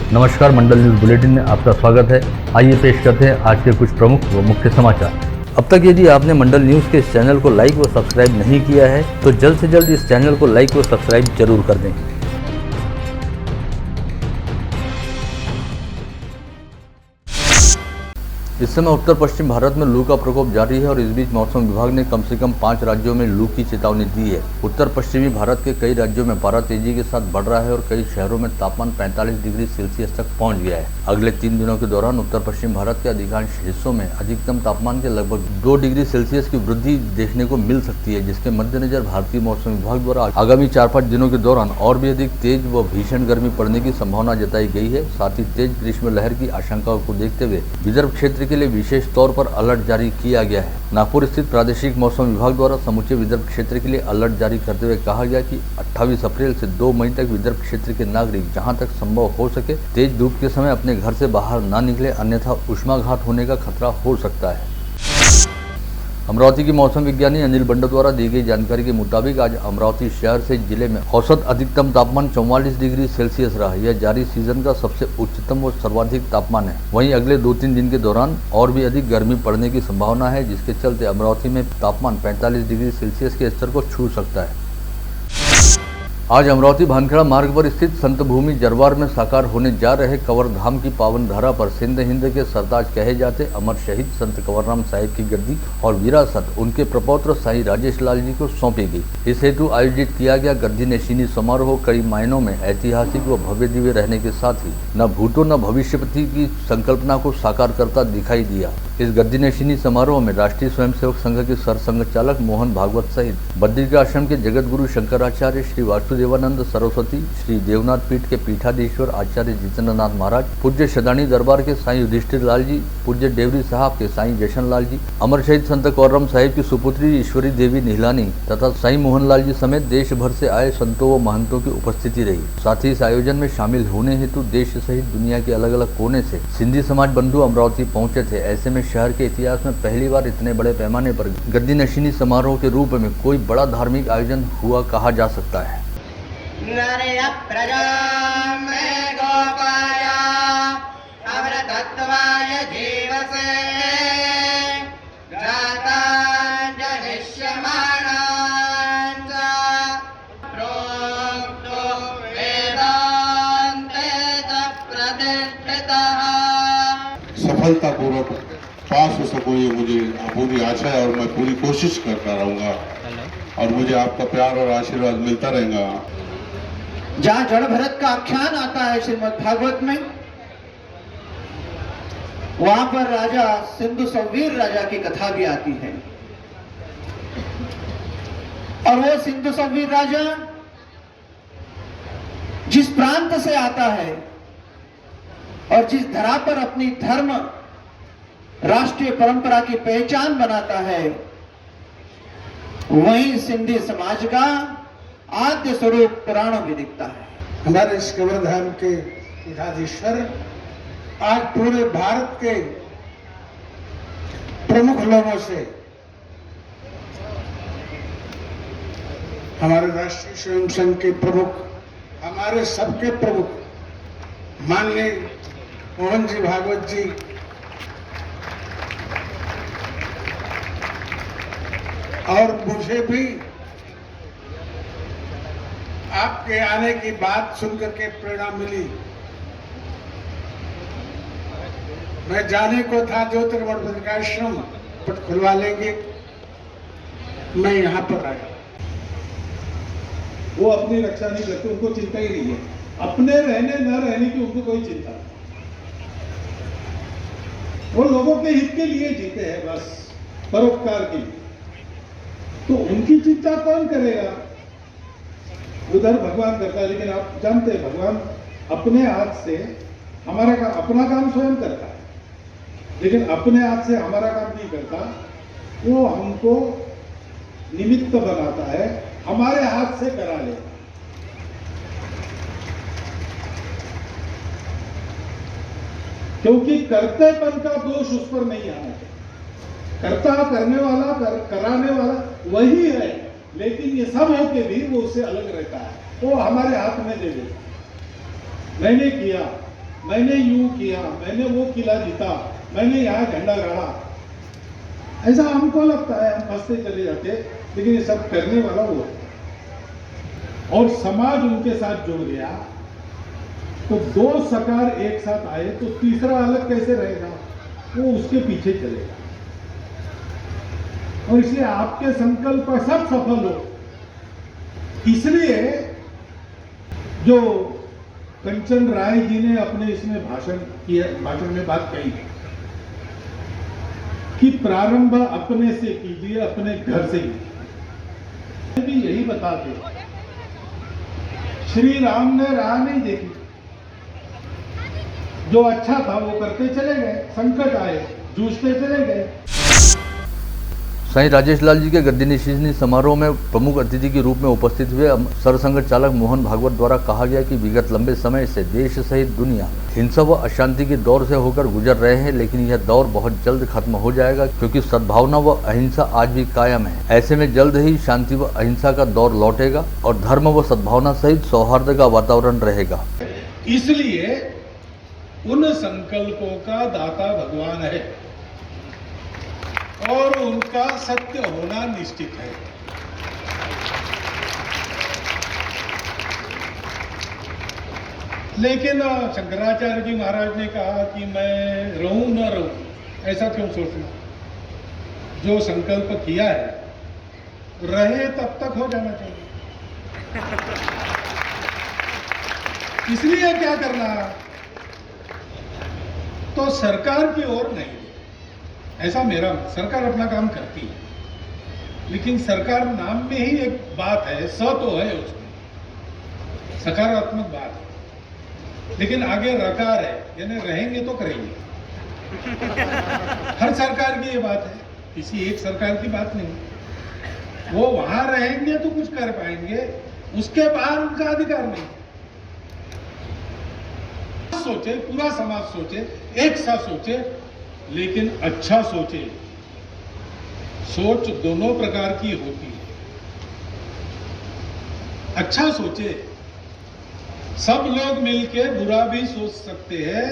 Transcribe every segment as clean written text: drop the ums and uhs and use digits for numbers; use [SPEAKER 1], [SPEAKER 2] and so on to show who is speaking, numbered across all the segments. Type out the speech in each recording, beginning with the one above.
[SPEAKER 1] नमस्कार, मंडल news bulletin में आपका स्वागत है। आइए पेश करते हैं आज के कुछ प्रमुख व मुख्य समाचार। अब तक यदि आपने मंडल न्यूज के इस चैनल को लाइक व सब्सक्राइब नहीं किया है तो जल्द से जल्द इस चैनल को लाइक व सब्सक्राइब जरूर कर दें। इस समय उत्तर पश्चिम भारत में लू का प्रकोप जारी है और इस बीच मौसम विभाग ने कम से कम 5 राज्यों में लू की चेतावनी दी है। उत्तर पश्चिमी भारत के कई राज्यों में पारा तेजी के साथ बढ़ रहा है और कई शहरों में तापमान 45 डिग्री सेल्सियस तक पहुंच गया है। अगले 3 दिनों के दौरान उत्तर पश्चिम भारत के अधिकांश हिस्सों में अधिकतम तापमान के लगभग 2 डिग्री सेल्सियस की वृद्धि देखने को मिल सकती है, जिसके मद्देनजर भारतीय मौसम विभाग द्वारा आगामी 4-5 दिनों के दौरान और भी अधिक तेज व भीषण गर्मी पड़ने की संभावना जताई गई है। साथ ही तेज ग्रीष्म लहर की आशंकाओं को देखते हुए विदर्भ क्षेत्र के लिए विशेष तौर पर अलर्ट जारी किया गया है। नागपुर स्थित प्रादेशिक मौसम विभाग द्वारा समूचे विदर्भ क्षेत्र के लिए अलर्ट जारी करते हुए कहा गया कि 28 अप्रैल से 2 मई तक विदर्भ क्षेत्र के नागरिक जहां तक संभव हो सके तेज धूप के समय अपने घर से बाहर ना निकले, अन्यथा उष्माघात होने का खतरा हो सकता है। अमरावती के मौसम विज्ञानी अनिल बंडा द्वारा दी गई जानकारी के मुताबिक आज अमरावती शहर से जिले में औसत अधिकतम तापमान 44 डिग्री सेल्सियस रहा। यह जारी सीजन का सबसे उच्चतम व सर्वाधिक तापमान है। वहीं अगले 2-3 दिन के दौरान और भी अधिक गर्मी पड़ने की संभावना है, जिसके चलते अमरावती में तापमान 45 डिग्री सेल्सियस के स्तर को छू सकता है। आज अमरावती भानखेड़ा मार्ग पर स्थित संत भूमि जरवार में साकार होने जा रहे कंवर धाम की पावन धारा पर सिंध हिंद के सरताज कहे जाते अमर शहीद संत कंवरराम साहिब की गद्दी और विरासत उनके प्रपौत्र साईं राजेश लाल जी को सौंपी गई। इस हेतु आयोजित किया गया गद्दी नशीनी समारोह कई मायनों में ऐतिहासिक व भव्य दिव्य रहने के साथ ही न भूतो न भविष्यपति की संकल्पना को साकार करता दिखाई दिया। इस गद्दी नशीनी समारोह में राष्ट्रीय स्वयंसेवक संघ के सरसंघ चालक मोहन भागवत सहित बद्रिका आश्रम के जगत गुरु शंकराचार्य श्री वासुदेवानंद सरस्वती, श्री देवनाथ पीठ के पीठाधीश्वर आचार्य जितेंद्रनाथ महाराज, पूज्य शदानी दरबार के साईं युधिष्ठिर लाल जी, पूज्य डेवरी साहब के साईं जशन लाल जी, अमर शहीद संत कंवरराम साहिब की सुपुत्री ईश्वरी देवी निहलानी तथा साईं मोहन लाल जी समेत देश भर से आए संतों व महंतों की उपस्थिति रही। साथ ही इस आयोजन में शामिल होने हेतु देश सहित दुनिया के अलग अलग कोने से सिंधी समाज बंधु अमरावती पहुंचे थे। ऐसे में शहर के इतिहास में पहली बार इतने बड़े पैमाने पर गद्दी नशीनी समारोह के रूप में कोई बड़ा धार्मिक आयोजन हुआ कहा जा सकता है।
[SPEAKER 2] सफलतापूर्वक पास हो सको ये मुझे पूरी आशा है और मैं पूरी कोशिश करता रहूंगा और मुझे आपका प्यार और आशीर्वाद मिलता रहेगा।
[SPEAKER 3] जहाँ जड़ भरत का आख्यान आता है श्रीमद् भागवत में, वहां पर राजा सिंधु सौवीर राजा की कथा भी आती है और वो सिंधु सौवीर राजा जिस प्रांत से आता है और जिस धरा पर अपनी धर्म राष्ट्रीय परंपरा की पहचान बनाता है, वहीं सिंधी समाज का आद्य स्वरूप पुराणों में दिखता है।
[SPEAKER 4] हमारे इस कंवरधाम के पीठाधीश्वर आज पूरे भारत के प्रमुख लोगों से, हमारे राष्ट्रीय स्वयं संघ के प्रमुख, हमारे सबके प्रमुख माननीय मोहन जी भागवत जी और मुझे भी आपके आने की बात सुनकर के प्रेरणा मिली। मैं जाने को था ज्योतिर्मठ बद्रिकाश्रम पट खुलवा लेंगे, मैं यहाँ पर आया।
[SPEAKER 5] वो अपनी रक्षा नहीं करते, उनको चिंता ही नहीं है अपने रहने न रहने की, उनको कोई चिंता नहीं। वो लोगों के हित के लिए जीते हैं, बस परोपकार के लिए। तो उनकी चिंता कौन करेगा? उधर भगवान करता है, लेकिन आप जानते हैं भगवान अपने हाथ से अपना काम स्वयं करता है, लेकिन अपने हाथ से हमारा काम नहीं करता। वो हमको निमित्त बनाता है, हमारे हाथ से करा लेता। क्योंकि कर्तेपन का दोष उस पर नहीं आना चाहिए। करता करने वाला कराने वाला वही है, लेकिन ये सब होके भी वो उससे अलग रहता है, वो हमारे हाथ में दे देता। मैंने किया, मैंने यूं किया, मैंने वो किला जीता, मैंने यहाँ झंडा गाड़ा, ऐसा हमको लगता है, हम हंसते चले जाते, लेकिन ये सब करने वाला वो है। और समाज उनके साथ जुड़ गया तो दो सरकार एक साथ आए तो तीसरा अलग कैसे रहेगा, वो उसके पीछे चलेगा। और इसलिए आपके संकल्प सब सफल हो, इसलिए जो कंचन राय जी ने अपने इसमें भाषण में बात कही कि प्रारंभ अपने से कीजिए, अपने घर से ही। भी यही बताते, श्री राम ने राह नहीं देखी, जो अच्छा था वो करते चले गए, संकट आए जूझते चले गए।
[SPEAKER 1] साईं राजेश लाल जी के गद्दी नशीनी समारोह में प्रमुख अतिथि के रूप में उपस्थित हुए सरसंघ चालक मोहन भागवत द्वारा कहा गया कि विगत लंबे समय से देश सहित दुनिया हिंसा व अशांति के दौर से होकर गुजर रहे हैं, लेकिन यह दौर बहुत जल्द खत्म हो जाएगा क्योंकि सद्भावना व अहिंसा आज भी कायम है। ऐसे में जल्द ही शांति व अहिंसा का दौर लौटेगा और धर्म व सद्भावना सहित सौहार्द का वातावरण रहेगा।
[SPEAKER 5] इसलिए उन संकल्पों का दाता भगवान है और उनका सत्य होना निश्चित है। लेकिन शंकराचार्य जी महाराज ने कहा कि मैं रहूं न रहूं, ऐसा क्यों सोचना, जो संकल्प किया है रहे तब तक हो जाना चाहिए। इसलिए क्या करना, तो सरकार की ओर नहीं, ऐसा मेरा, सरकार अपना काम करती है, लेकिन सरकार नाम में ही एक बात है, स तो है उसमें, सकारात्मक बात है, लेकिन आगे रकार है, यानी रहेंगे तो करेंगे। हर सरकार की ये बात है, किसी एक सरकार की बात नहीं। वो वहां रहेंगे तो कुछ कर पाएंगे, उसके बाहर उनका अधिकार नहीं। सोचे, पूरा समाज सोचे, एक साथ सोचे, लेकिन अच्छा सोचे। सोच दोनों प्रकार की होती है। अच्छा सोचे, सब लोग मिलके बुरा भी सोच सकते हैं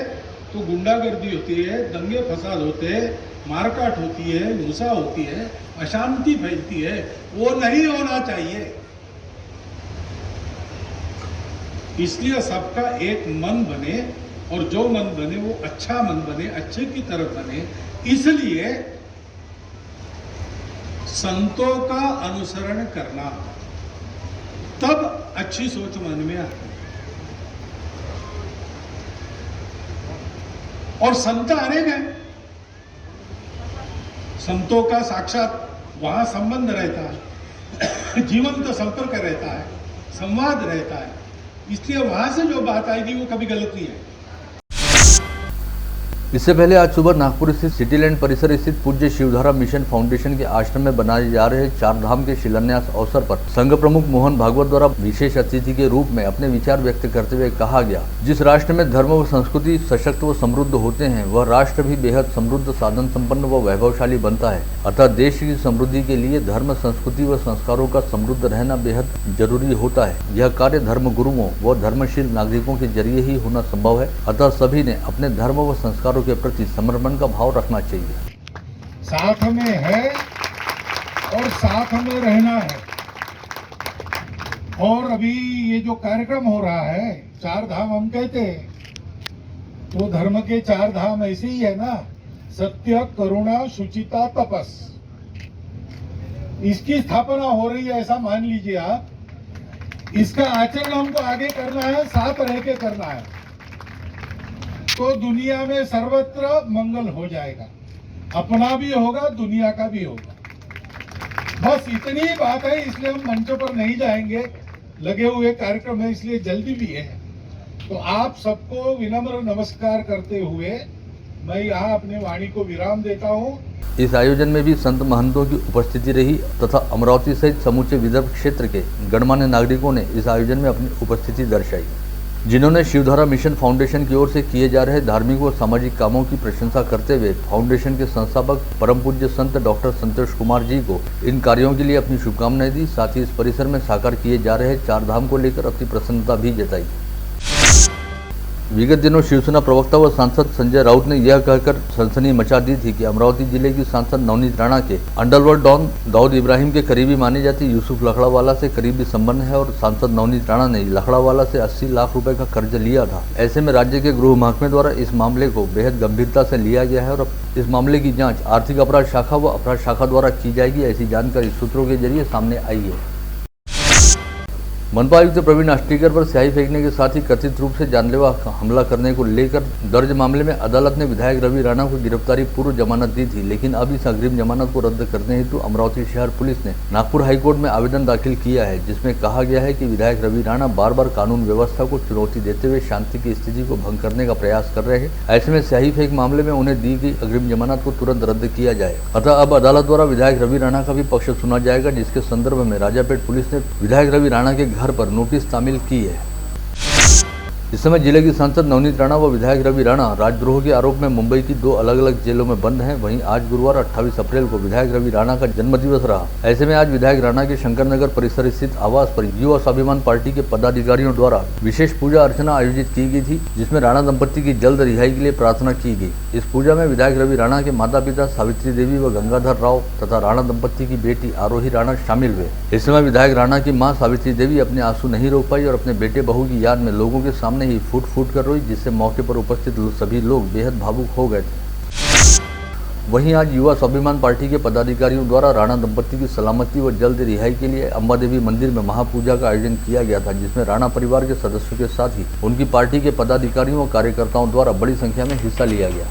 [SPEAKER 5] तो गुंडागर्दी होती है, दंगे फसाद होते हैं, मारकाट होती है, हिंसा होती है, अशांति फैलती है, वो नहीं होना चाहिए। इसलिए सबका एक मन बने और जो मन बने वो अच्छा मन बने, अच्छे की तरफ बने। इसलिए संतों का अनुसरण करना, तब अच्छी सोच मन में आती है। और संत अनेक हैं, संतों का साक्षात वहां संबंध रहता है, जीवंत संपर्क रहता है, संवाद रहता है, इसलिए वहां से जो बात आएगी वो कभी गलत नहीं है।
[SPEAKER 1] इससे पहले आज सुबह नागपुर स्थित सिटीलैंड परिसर स्थित पूज्य शिवधारा मिशन फाउंडेशन के आश्रम में बनाए जा रहे 4 धाम के शिलान्यास अवसर पर संघ प्रमुख मोहन भागवत द्वारा विशेष अतिथि के रूप में अपने विचार व्यक्त करते हुए कहा गया, जिस राष्ट्र में धर्म व संस्कृति सशक्त व समृद्ध होते हैं वह राष्ट्र भी बेहद समृद्ध, साधन संपन्न व वैभवशाली बनता है। अतः देश की समृद्धि के लिए धर्म, संस्कृति व संस्कारों का समृद्ध रहना बेहद जरूरी होता है। यह कार्य धर्म गुरुओं व धर्मशील नागरिकों के जरिए ही होना संभव है। अतः सभी ने अपने धर्म व संस्कारों के प्रति समर्पण का भाव रखना चाहिए।
[SPEAKER 5] साथ में है और साथ में रहना है। और अभी ये जो कार्यक्रम हो रहा है, 4 धाम हम कहते हैं, तो धर्म के 4 धाम ऐसे ही है ना, सत्य, करुणा, शुचिता, तपस। इसकी स्थापना हो रही है, ऐसा मान लीजिए आप। इसका आचरण हमको आगे करना है, साथ रह के करना है, तो दुनिया में सर्वत्र मंगल हो जाएगा, अपना भी होगा, दुनिया का भी होगा। बस इतनी बात है, इसलिए हम मंचों पर नहीं जाएंगे, लगे हुए कार्यक्रम है, इसलिए जल्दी भी है। तो आप सबको विनम्र नमस्कार करते हुए मैं यहाँ अपनी वाणी को विराम देता हूँ।
[SPEAKER 1] इस आयोजन में भी संत महंतों की उपस्थिति रही तथा अमरावती सहित समूचे विदर्भ क्षेत्र के गणमान्य नागरिकों ने इस आयोजन में अपनी उपस्थिति दर्शाई, जिन्होंने शिवधारा मिशन फाउंडेशन की ओर से किए जा रहे धार्मिक व सामाजिक कामों की प्रशंसा करते हुए फाउंडेशन के संस्थापक परम पूज्य संत डॉक्टर संतोष कुमार जी को इन कार्यों के लिए अपनी शुभकामनाएं दी। साथ ही इस परिसर में साकार किए जा रहे 4 धाम को लेकर अपनी प्रसन्नता भी जताई। विगत दिनों शिवसेना प्रवक्ता व सांसद संजय राउत ने यह कहकर सनसनी मचा दी थी कि अमरावती जिले की सांसद नवनीत राणा के अंडरवर्ल्ड डॉन दाऊद इब्राहिम के करीबी माने जाते यूसुफ लखड़ावाला से करीबी संबंध है और सांसद नवनीत राणा ने लखड़ावाला से 80 लाख रुपए का कर्ज लिया था। ऐसे में राज्य के गृह महकमे द्वारा इस मामले को बेहद गंभीरता से लिया गया है और अब इस मामले की जाँच आर्थिक अपराध शाखा व अपराध शाखा द्वारा की जाएगी, ऐसी जानकारी सूत्रों के जरिए सामने आई है। मनपा आयुक्त प्रवीण आष्टीकर पर स्याही फेंकने के साथ ही कथित रूप से जानलेवा हमला करने को लेकर दर्ज मामले में अदालत ने विधायक रवि राणा को गिरफ्तारी पूर्व जमानत दी थी, लेकिन अब इस अग्रिम जमानत को रद्द करने हेतु अमरावती शहर पुलिस ने नागपुर हाईकोर्ट में आवेदन दाखिल किया है, जिसमें कहा गया है कि विधायक रवि राणा बार बार कानून व्यवस्था को चुनौती देते हुए शांति की स्थिति को भंग करने का प्रयास कर रहे हैं। ऐसे में स्याही फेंक मामले में उन्हें दी गई अग्रिम जमानत को तुरंत रद्द किया जाए। अतः अब अदालत द्वारा विधायक रवि राणा का भी पक्ष सुना जाएगा, जिसके संदर्भ में राजापेट पुलिस ने विधायक रवि राणा के घर पर नोटिस शामिल की है। इस समय जिले की सांसद नवनीत राणा व विधायक रवि राणा राजद्रोह के आरोप में मुंबई की 2 अलग अलग जेलों में बंद हैं। वहीं आज गुरुवार 28 अप्रैल को विधायक रवि राणा का जन्मदिवस रहा। ऐसे में आज विधायक राणा के शंकर नगर परिसर स्थित आवास पर युवा स्वाभिमान पार्टी के पदाधिकारियों द्वारा विशेष पूजा अर्चना आयोजित की गई थी, जिसमें राणा दंपत्ति की जल्द रिहाई के लिए प्रार्थना की गई। इस पूजा में विधायक रवि राणा के माता पिता सावित्री देवी व गंगाधर राव तथा राणा दंपत्ति की बेटी आरोही राणा शामिल हुए। इस समय विधायक राणा की मां सावित्री देवी अपने आंसू नहीं रोक पाई और अपने बेटे बहू की याद में लोगों के सामने ही फूट फूट कर रोई, जिससे मौके पर उपस्थित सभी लोग बेहद भावुक हो गए थे। वहीं आज युवा स्वाभिमान पार्टी के पदाधिकारियों द्वारा राणा दंपत्ति की सलामती व जल्द रिहाई के लिए अंबा देवी मंदिर में महापूजा का आयोजन किया गया था, जिसमें राणा परिवार के सदस्यों के साथ ही उनकी पार्टी के पदाधिकारियों व कार्यकर्ताओं द्वारा बड़ी संख्या में हिस्सा लिया गया।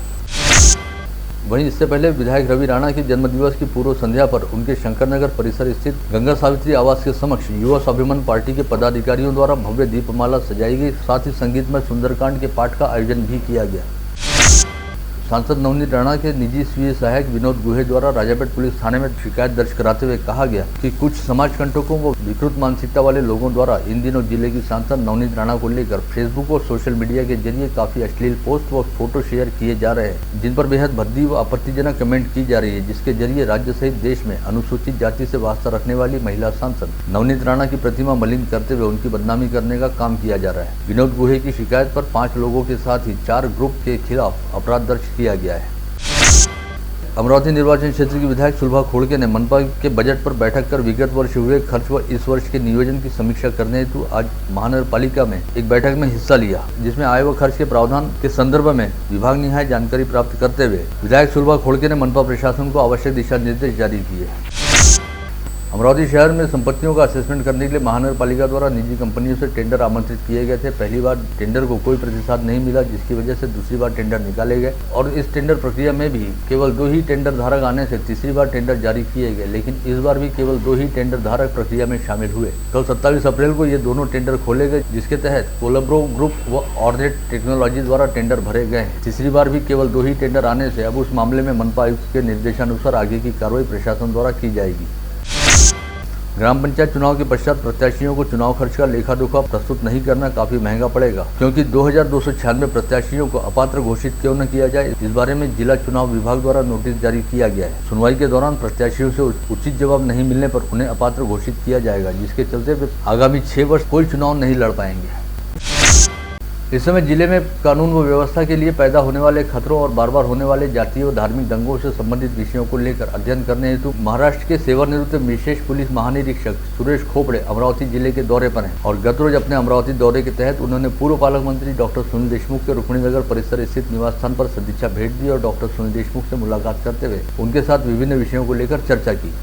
[SPEAKER 1] वहीं इससे पहले विधायक रवि राणा के जन्मदिवस की पूर्व संध्या पर उनके शंकरनगर परिसर स्थित गंगा सावित्री आवास के समक्ष युवा स्वाभिमान पार्टी के पदाधिकारियों द्वारा भव्य दीपमाला सजाई गई, साथ ही संगीतमय सुंदरकांड के पाठ का आयोजन भी किया गया। सांसद नवनीत राणा के निजी स्वीय सहायक विनोद गुहे द्वारा राजापेट पुलिस थाने में शिकायत दर्ज कराते हुए कहा गया कि कुछ समाज कंटकों व विकृत मानसिकता वाले लोगों द्वारा इन दिनों जिले की सांसद नवनीत राणा को लेकर फेसबुक और सोशल मीडिया के जरिए काफी अश्लील पोस्ट व फोटो शेयर किए जा रहे हैं, जिन पर बेहद भद्दी व आपत्तिजनक कमेंट की जा रही है, जिसके जरिए राज्य सहित देश में अनुसूचित जाति से वास्ता रखने वाली महिला सांसद नवनीत राणा की प्रतिमा मलिन करते हुए उनकी बदनामी करने का काम किया जा रहा है। विनोद गुहे की शिकायत पर 5 लोगों के साथ ही 4 ग्रुप के खिलाफ अपराध दर्ज किया गया है। अमरावती निर्वाचन क्षेत्र की विधायक सुलभा खोड़के ने मनपा के बजट पर बैठक कर विगत वर्ष हुए खर्च व इस वर्ष के नियोजन की समीक्षा करने हेतु आज महानगर पालिका में एक बैठक में हिस्सा लिया, जिसमें आय व खर्च के प्रावधान के संदर्भ में विभाग निहाय जानकारी प्राप्त करते हुए विधायक सुलभा खोड़के ने मनपा प्रशासन को आवश्यक दिशा निर्देश जारी किए। अमरावती शहर में संपत्तियों का असेसमेंट करने के लिए महानगर पालिका द्वारा निजी कंपनियों से टेंडर आमंत्रित किए गए थे। पहली बार टेंडर को कोई प्रतिसाद नहीं मिला, जिसकी वजह से दूसरी बार टेंडर निकाले गए और इस टेंडर प्रक्रिया में भी केवल 2 ही टेंडर धारक आने से तीसरी बार टेंडर जारी किए गए, लेकिन इस बार भी केवल 2 ही टेंडर धारक प्रक्रिया में शामिल हुए। कल 27 अप्रैल को ये दोनों टेंडर खोले गए, जिसके तहत कोलब्रो ग्रुप व ऑर्डेट टेक्नोलॉजी द्वारा टेंडर भरे गए। तीसरी बार भी केवल 2 ही टेंडर आने से अब उस मामले में मनपा आयुक्त के निर्देशानुसार आगे की कार्रवाई प्रशासन द्वारा की जाएगी। ग्राम पंचायत चुनाव के पश्चात प्रत्याशियों को चुनाव खर्च का लेखा जोखा प्रस्तुत नहीं करना काफी महंगा पड़ेगा, क्योंकि 2296 प्रत्याशियों को अपात्र घोषित क्यों न किया जाए, इस बारे में जिला चुनाव विभाग द्वारा नोटिस जारी किया गया है। सुनवाई के दौरान प्रत्याशियों से उचित जवाब नहीं मिलने पर उन्हें अपात्र घोषित किया जाएगा, जिसके चलते वे आगामी 6 वर्ष कोई चुनाव नहीं लड़ पाएंगे। इस समय जिले में कानून व व्यवस्था के लिए पैदा होने वाले खतरों और बार बार होने वाले जातीय व धार्मिक दंगों से संबंधित विषयों को लेकर अध्ययन करने हेतु महाराष्ट्र के सेवानिवृत्त विशेष पुलिस महानिरीक्षक सुरेश खोपड़े अमरावती जिले के दौरे पर हैं और गत रोज अपने अमरावती दौरे के तहत उन्होंने पूर्व पालक मंत्री डॉक्टर सुनील देशमुख के रुक्मिणीनगर परिसर स्थित निवास स्थान पर सदिच्छा भेंट दी और डॉक्टर सुनील देशमुख से मुलाकात करते हुए उनके साथ विभिन्न विषयों को लेकर चर्चा की।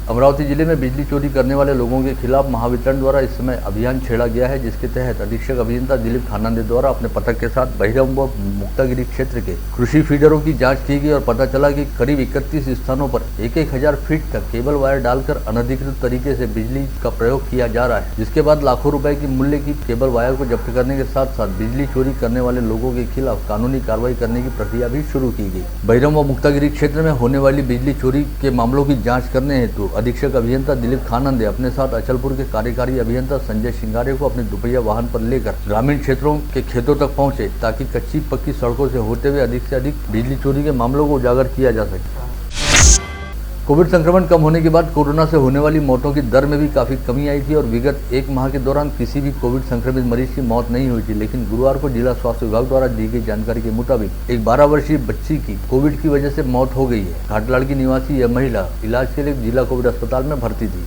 [SPEAKER 1] अमरावती जिले में बिजली चोरी करने वाले लोगों के खिलाफ महावितरण द्वारा इस समय अभियान छेड़ा गया है, जिसके तहत अधीक्षक अभियंता दिलीप खानांदे द्वारा अपने पथक के साथ बहिरम व मुक्तागिरी क्षेत्र के कृषि फीडरों की जांच की गई और पता चला कि करीब 31 स्थानों पर 1000 फीट तक केबल वायर डालकर अनधिकृत तरीके से बिजली का प्रयोग किया जा रहा है, जिसके बाद लाखों रुपए की मूल्य की केबल वायर को जब्त करने के साथ साथ बिजली चोरी करने वाले लोगों के खिलाफ कानूनी कार्रवाई करने की प्रक्रिया भी शुरू की गई। बहिरम व मुक्तागिरी क्षेत्र में होने वाली बिजली चोरी के मामलों की जाँच करने हेतु अधीक्षक अभियंता दिलीप खानांदे अपने साथ अचलपुर के कार्यकारी अभियंता संजय सिंगारे को अपने दुपहिया वाहन पर लेकर ग्रामीण क्षेत्रों के खेतों तक पहुंचे, ताकि कच्ची पक्की सड़कों से होते हुए अधिक से अधिक बिजली चोरी के मामलों को उजागर किया जा सके। कोविड संक्रमण कम होने के बाद कोरोना से होने वाली मौतों की दर में भी काफी कमी आई थी और विगत एक माह के दौरान किसी भी कोविड संक्रमित मरीज की मौत नहीं हुई थी। लेकिन गुरुवार को जिला स्वास्थ्य विभाग द्वारा दी गई जानकारी के मुताबिक एक 12 वर्षीय बच्ची की कोविड की वजह से मौत हो गई है। घाटलाड़ की निवासी यह महिला इलाज के लिए जिला कोविड अस्पताल में भर्ती थी।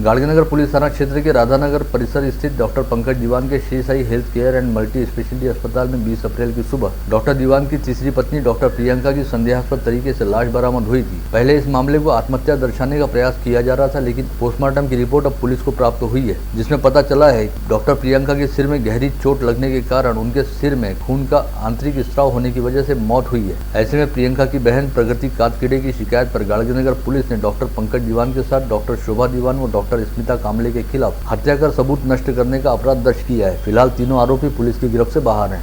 [SPEAKER 1] गाड़गीनगर पुलिस थाना क्षेत्र के राधानगर परिसर स्थित डॉक्टर पंकज दीवान के Shri Sai health care and multi speciality अस्पताल में 20 अप्रैल की सुबह डॉक्टर दीवान की तीसरी पत्नी डॉक्टर प्रियंका की संदेहास्पद तरीके से लाश बरामद हुई थी। पहले इस मामले को आत्महत्या दर्शाने का प्रयास किया जा रहा था, लेकिन पोस्टमार्टम की रिपोर्ट अब पुलिस को प्राप्त हुई है, जिसमें पता चला है डॉक्टर प्रियंका के सिर में गहरी चोट लगने के कारण उनके सिर में खून का आंतरिक स्त्राव होने की वजह से मौत हुई है। ऐसे में प्रियंका की बहन प्रगति कातकीड़े की शिकायत पर गाड़गीनगर पुलिस ने डॉक्टर पंकज दीवान के साथ डॉक्टर शोभा दीवान व डॉक्टर स्मिता कामले के खिलाफ हत्या कर सबूत नष्ट करने का अपराध दर्ज किया है। फिलहाल तीनों आरोपी पुलिस की गिरफ्त से बाहर हैं।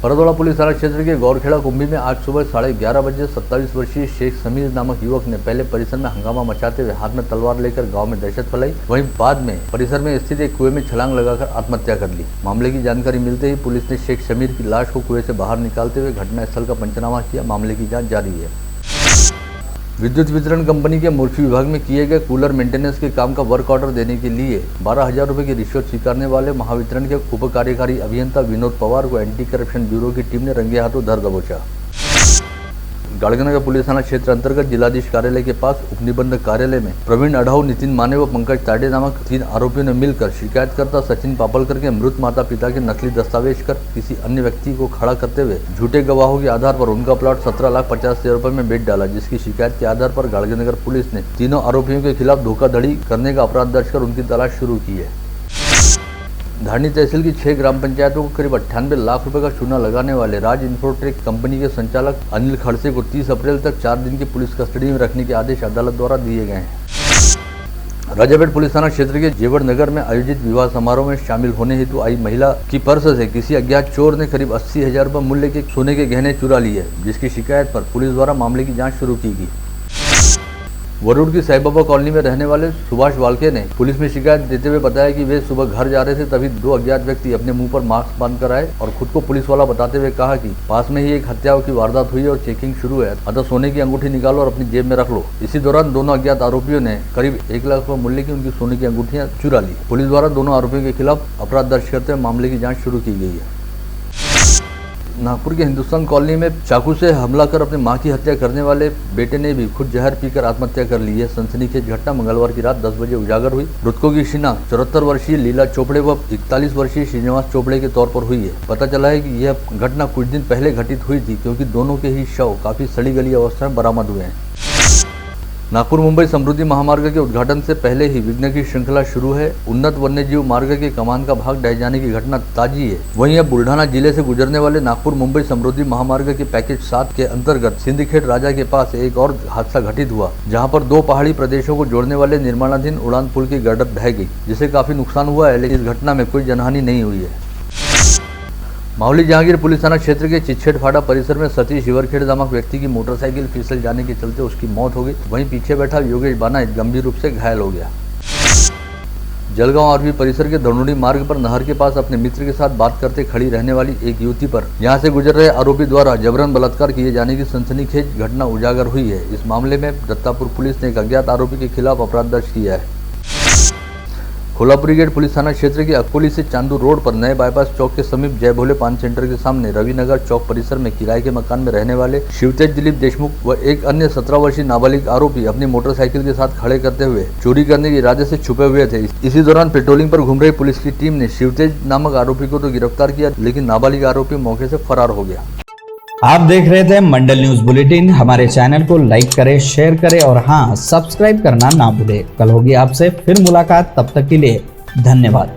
[SPEAKER 1] परदौला पुलिस थाना क्षेत्र के गौरखेड़ा कुंभी में आज सुबह 11:30 बजे 27 वर्षीय शेख समीर नामक युवक ने पहले परिसर में हंगामा मचाते हुए हाथ में तलवार लेकर गांव में दहशत फैलाई। वहीं बाद में परिसर में स्थित एक कुएं में छलांग लगाकर आत्महत्या कर ली। मामले की जानकारी मिलते ही पुलिस ने शेख समीर की लाश को कुएं से बाहर निकालते हुए घटनास्थल का पंचनामा किया। मामले की जाँच जारी है। विद्युत वितरण कंपनी के मूर्ति विभाग में किए गए कूलर मेंटेनेंस के काम का वर्क ऑर्डर देने के लिए 12,000 रुपए की रिश्वत स्वीकारने वाले महावितरण के उप कार्यकारी अभियंता विनोद पवार को एंटी करप्शन ब्यूरो की टीम ने रंगे हाथों धर दबोचा। गाड़गीनगर पुलिस थाना क्षेत्र अंतर्गत जिलाधीश कार्यालय के पास उपनिबंधक कार्यालय में प्रवीण अढ़ाऊ, नितिन माने व पंकज ताडे नामक 3 आरोपियों ने मिलकर शिकायतकर्ता सचिन पापलकर के मृत माता पिता के नकली दस्तावेज कर किसी अन्य व्यक्ति को खड़ा करते हुए झूठे गवाहों के आधार पर उनका प्लॉट 17,50,000 रुपए में बेच डाला, जिसकी शिकायत के आधार पर गाड़गीनगर पुलिस ने तीनों आरोपियों के खिलाफ धोखाधड़ी करने का अपराध दर्ज कर उनकी तलाश शुरू की है। धारनी तहसील की 6 ग्राम पंचायतों को करीब 98 लाख रुपए का चूना लगाने वाले राज इंफोटेक कंपनी के संचालक अनिल खड़से को 30 अप्रैल तक 4 दिन की पुलिस कस्टडी में रखने के आदेश अदालत द्वारा दिए गए हैं। राजापेट पुलिस थाना क्षेत्र के जेवर नगर में आयोजित विवाह समारोह में शामिल होने हेतु आई महिला की पर्स से किसी अज्ञात चोर ने करीब 80,000 रुपए मूल्य के सोने के गहने चुरा लिए, जिसकी शिकायत पर पुलिस द्वारा मामले की जाँच शुरू की गई। वरुड़ की साई बाबा कॉलोनी में रहने वाले सुभाष वाल्के ने पुलिस में शिकायत देते हुए बताया कि वे सुबह घर जा रहे थे, तभी 2 अज्ञात व्यक्ति अपने मुंह पर मास्क बांधकर आए और खुद को पुलिस वाला बताते हुए कहा कि पास में ही एक हत्या की वारदात हुई और चेकिंग शुरू है, अतः सोने की अंगूठी निकालो और अपनी जेब में रख लो। इसी दौरान दोनों अज्ञात आरोपियों ने करीब 1 लाख रुपए मूल्य की उनकी सोने की अंगूठियां चुरा ली। पुलिस द्वारा दोनों आरोपियों के खिलाफ अपराध दर्ज करते हुए मामले की जाँच शुरू की गई है। नागपुर के हिंदुस्तान कॉलोनी में चाकू से हमला कर अपनी मां की हत्या करने वाले बेटे ने भी खुद जहर पीकर आत्महत्या कर ली है। सनसनीखेज घटना मंगलवार की रात 10 बजे उजागर हुई। मृतकों की शिनाख्त 74 वर्षीय लीला चोपड़े व 41 वर्षीय श्रीनिवास चोपड़े के तौर पर हुई है। पता चला है कि यह घटना कुछ दिन पहले घटित हुई थी, क्योंकि दोनों के ही शव काफी सड़ी गली अवस्था में बरामद हुए हैं। नागपुर मुंबई समृद्धि महामार्ग के उद्घाटन से पहले ही विघ्न की श्रृंखला शुरू है। उन्नत वन्यजीव मार्ग के कमान का भाग ढह जाने की घटना ताजी है। वहीं अब बुल्ढाना जिले से गुजरने वाले नागपुर मुंबई समृद्धि महामार्ग के पैकेज 7 के अंतर्गत सिंदखेड राजा के पास एक और हादसा घटित हुआ, जहां पर 2 पहाड़ी प्रदेशों को जोड़ने वाले निर्माणाधीन उड़ान पुल की गर्दर ढह गई, जिससे काफी नुकसान हुआ है, लेकिन इस घटना में कोई जनहानि नहीं हुई है। माहुली जहांगीर पुलिस थाना क्षेत्र के चिच्छेट फाटा परिसर में सतीश शिवरखेड़ नामक व्यक्ति की मोटरसाइकिल फिसल जाने के चलते उसकी मौत हो गई। वहीं पीछे बैठा योगेश बाना गंभीर रूप से घायल हो गया। जलगांव आरवी परिसर के धनोड़ी मार्ग पर नहर के पास अपने मित्र के साथ बात करते खड़ी रहने वाली एक युवती पर यहां से गुजर रहे आरोपी द्वारा जबरन बलात्कार किए जाने की सनसनीखेज घटना उजागर हुई है। इस मामले में दत्तापुर पुलिस ने एक अज्ञात आरोपी के खिलाफ अपराध दर्ज किया है। कोल्हापुरी गेट पुलिस थाना क्षेत्र के अकोली से चांदू रोड पर नए बाईपास चौक के समीप जय भोले पान सेंटर के सामने रविनगर चौक परिसर में किराए के मकान में रहने वाले शिवतेज दिलीप देशमुख व एक अन्य 17 वर्षीय नाबालिग आरोपी अपनी मोटरसाइकिल के साथ खड़े करते हुए चोरी करने के इरादे से छुपे हुए थे। इसी दौरान पेट्रोलिंग पर घूम रही पुलिस की टीम ने शिवतेज नामक आरोपी को तो गिरफ्तार किया, लेकिन नाबालिग आरोपी मौके से फरार हो गया।
[SPEAKER 6] आप देख रहे थे मंडल न्यूज बुलेटिन। हमारे चैनल को लाइक करें, शेयर करें और हाँ, सब्सक्राइब करना ना भूलें। कल होगी आपसे फिर मुलाकात, तब तक के लिए धन्यवाद।